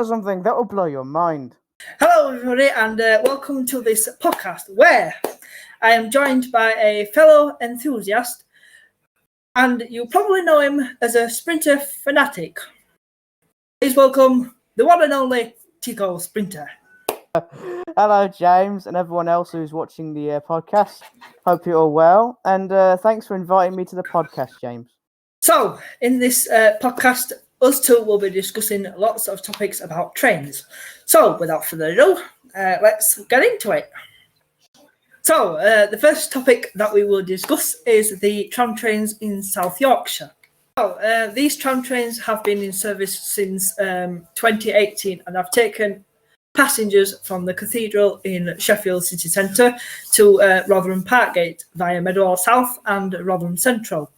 discover something that will blow your mind. Hello, everybody, and welcome to this podcast where I am joined by a fellow enthusiast, and you probably know him as a sprinter fanatic. Please welcome the one and only TicoSprinter. Hello, James, and everyone else who's watching the podcast. Hope you're all well, and thanks for inviting me to the podcast, James. So, in this podcast, us two will be discussing lots of topics about trains. So, without further ado, let's get into it. So, the first topic that we will discuss is the tram trains in South Yorkshire. So, these tram trains have been in service since 2018 and have taken passengers from the cathedral in Sheffield city centre to Rotherham Parkgate via Meadowhall South and Rotherham Central.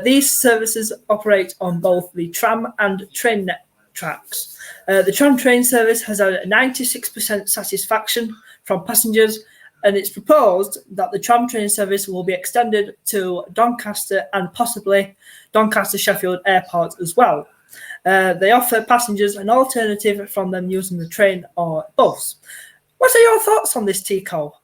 These services operate on both the tram and train net tracks. The tram train service has a 96% satisfaction from passengers, and it's proposed that the tram train service will be extended to Doncaster and possibly Doncaster Sheffield Airport as well. They offer passengers an alternative from them using the train or bus. What are your thoughts on this, Tico?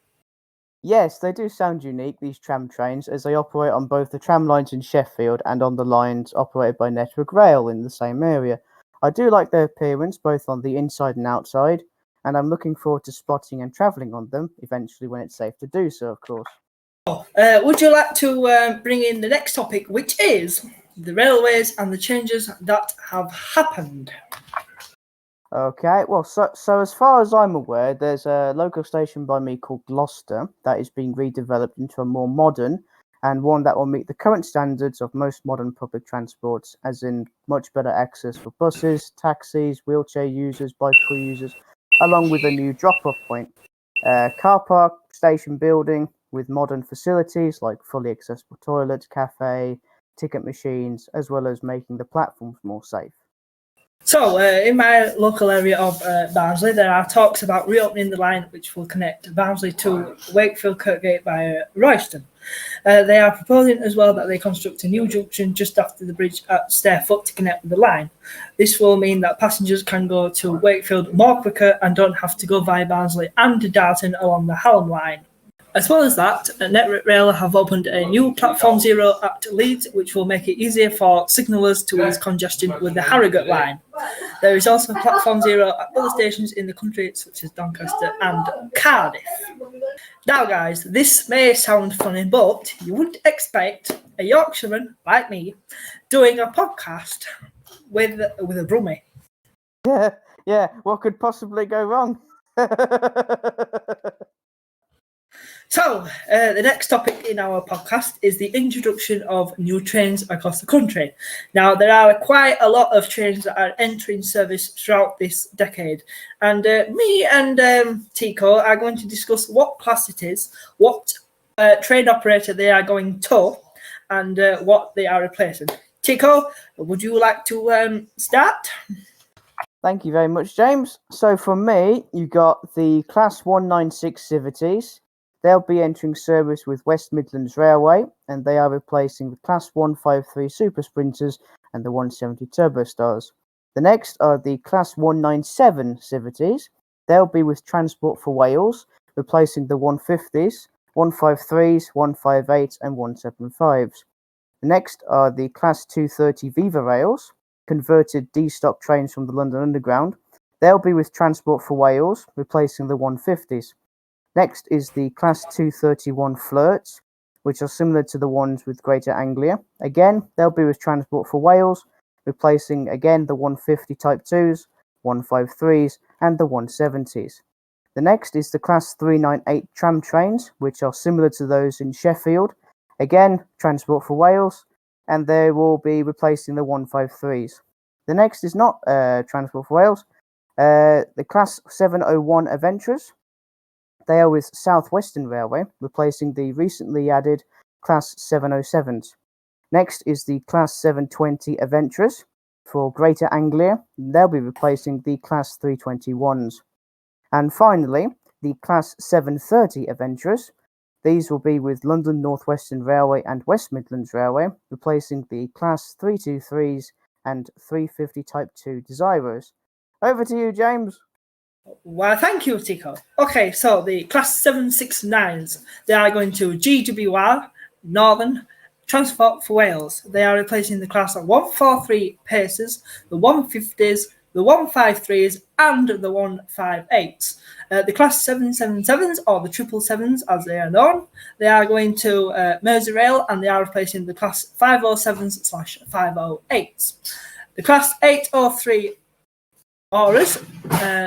Yes, they do sound unique, these tram trains, as they operate on both the tram lines in Sheffield and on the lines operated by Network Rail in the same area. I do like their appearance, both on the inside and outside, and I'm looking forward to spotting and travelling on them, eventually when it's safe to do so, of course. Would you like to bring in the next topic, which is the railways and the changes that have happened? Okay, well, so as far as I'm aware, there's a local station by me called Gloucester that is being redeveloped into a more modern and one that will meet the current standards of most modern public transports, as in much better access for buses, taxis, wheelchair users, bicycle users, along with a new drop-off point, car park, station building with modern facilities like fully accessible toilets, cafe, ticket machines, as well as making the platforms more safe. So, in my local area of Barnsley, there are talks about reopening the line which will connect Barnsley to Wakefield Kirkgate via Royston. They are proposing as well that they construct a new junction just after the bridge at Stairfoot to connect with the line. This will mean that passengers can go to Wakefield more quicker and don't have to go via Barnsley and Darton along the Hallam line. As well as that, Network Rail have opened a new Platform Zero at Leeds, which will make it easier for signallers to ease congestion with the Harrogate line. There is also Platform Zero at other stations in the country, such as Doncaster and Cardiff. Now, guys, this may sound funny, but you wouldn't expect a Yorkshireman like me doing a podcast with a brummie. Yeah, what could possibly go wrong? So, the next topic in our podcast is the introduction of new trains across the country. Now, there are quite a lot of trains that are entering service throughout this decade. And me and Tico are going to discuss what class it is, what train operator they are going to, and what they are replacing. Tico, would you like to start? Thank you very much, James. So for me, you got the Class 196 Civities. They'll be entering service with West Midlands Railway, and they are replacing the Class 153 Super Sprinters and the 170 Turbo Stars. The next are the Class 197 Civities. They'll be with Transport for Wales, replacing the 150s, 153s, 158s and 175s. The next are the Class 230 Viva Rails, converted D-stock trains from the London Underground. They'll be with Transport for Wales, replacing the 150s. Next is the Class 231 Flirts, which are similar to the ones with Greater Anglia. Again, they'll be with Transport for Wales, replacing again the 150 Type 2s, 153s and the 170s. The next is the Class 398 Tram Trains, which are similar to those in Sheffield. Again, Transport for Wales, and they will be replacing the 153s. The next is not Transport for Wales, the Class 701 Adventurers. They are with South Western Railway, replacing the recently added Class 707s. Next is the Class 720 Adventurers for Greater Anglia. They'll be replacing the Class 321s. And finally, the Class 730 Adventurers. These will be with London North Western Railway and West Midlands Railway, replacing the Class 323s and 350 Type 2 Desiros. Over to you, James. Well, thank you, Tico. Okay, so the Class 769s, they are going to GWR, Northern Transport for Wales. They are replacing the Class 143 Pacers, the 150s, the 153s, and the 158s. The Class 777s, or the 777s as they are known, they are going to Merseyrail, and they are replacing the Class 507s/508s. The Class 803 Auras,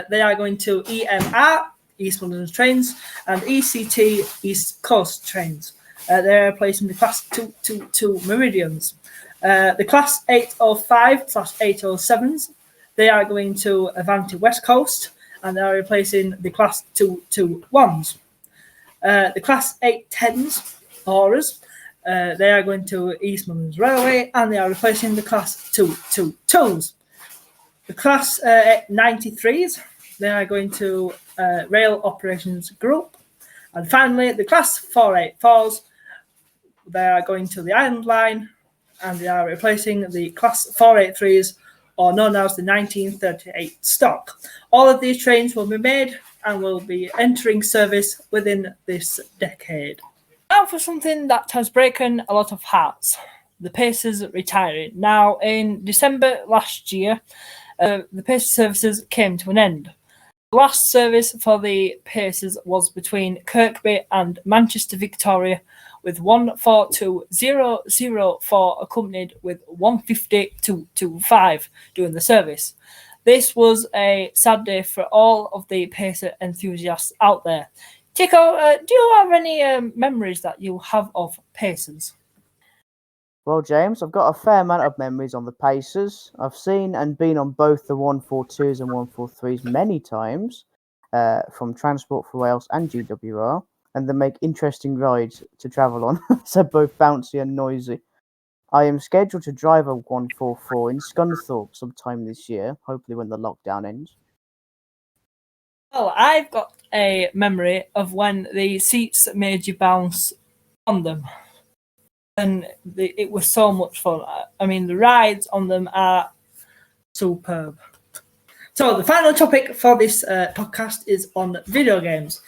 they are going to EMR, East Midlands Trains, and ECT, East Coast Trains. They are replacing the Class 222 Meridians. The Class 805/807s, they are going to Avanti West Coast, and they are replacing the Class 221s. The Class 810s, Auras, they are going to East Midlands Railway, and they are replacing the Class 222s. The Class 93s, they are going to Rail Operations Group. And finally, the Class 484s, they are going to the Island Line, and they are replacing the Class 483s, or known as the 1938 stock. All of these trains will be made and will be entering service within this decade. Now for something that has broken a lot of hearts, the Pacers retiring. Now, in December last year, the Pacer services came to an end. The last service for the Pacers was between Kirkby and Manchester Victoria, with 142,004 accompanied with 150,225 doing the service. This was a sad day for all of the Pacer enthusiasts out there. Tico, do you have any memories that you have of Pacers? Well, James, I've got a fair amount of memories on the Pacers. I've seen and been on both the 142s and 143s many times, from Transport for Wales and GWR, and they make interesting rides to travel on, so both bouncy and noisy. I am scheduled to drive a 144 in Scunthorpe sometime this year, hopefully when the lockdown ends. Well, I've got a memory of when the seats made you bounce on them. And it was so much fun. I mean, the rides on them are superb. So the final topic for this podcast is on video games.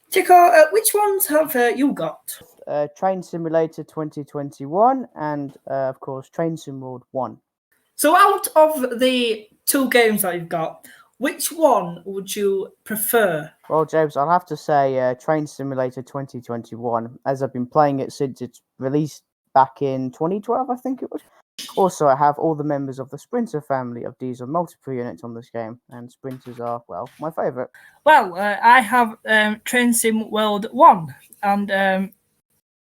Tico, which ones have you got? Train Simulator 2021 and, of course, Train Sim World 1. So out of the two games that you've got, which one would you prefer? Well, James, I'll have to say Train Simulator 2021, as I've been playing it since its release back in 2012, I think it was. Also, I have all the members of the Sprinter family of diesel multiple units on this game, and Sprinters are, well, my favourite. Well, I have Train Sim World 1, and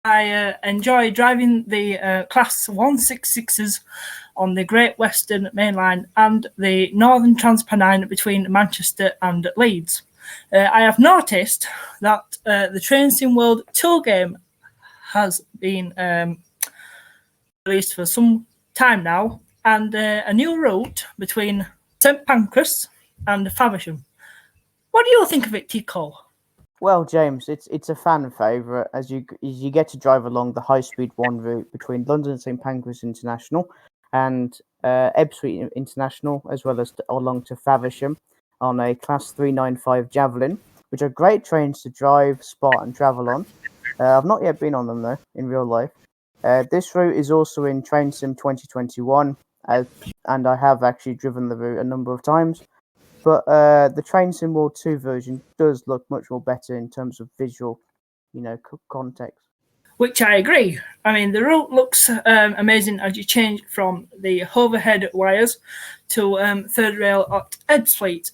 I enjoy driving the Class 166s on the Great Western Main Line and the Northern Transpennine between Manchester and Leeds. I have noticed that the Train Sim World 2 game has been released for some time now, and a new route between St Pancras and Faversham. What do you think of it, Tico? Well, James, it's a fan favourite as you get to drive along the High Speed 1 route between London and St Pancras International and Ebbsfleet International, as well as along to Faversham on a Class 395 Javelin, which are great trains to drive, spot and travel on. I've not yet been on them though, in real life. This route is also in Train Sim 2021, and I have actually driven the route a number of times. But the Train Sim World 2 version does look much more better in terms of visual, context. Which I agree. I mean, the route looks amazing as you change from the overhead wires to third rail at Ebbsfleet.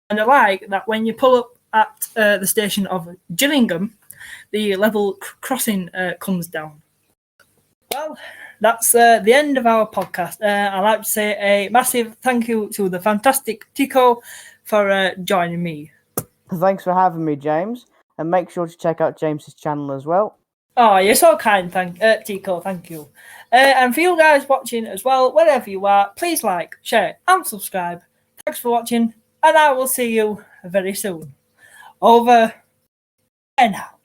And I like that when you pull up at the station of Gillingham, the level crossing comes down. Well, that's the end of our podcast. I'd like to say a massive thank you to the fantastic Tico for joining me. Thanks for having me, James. And make sure to check out James's channel as well. Oh, you're so kind, Tico. Thank you. And for you guys watching as well, wherever you are, please like, share, and subscribe. Thanks for watching, and I will see you very soon. Over and out.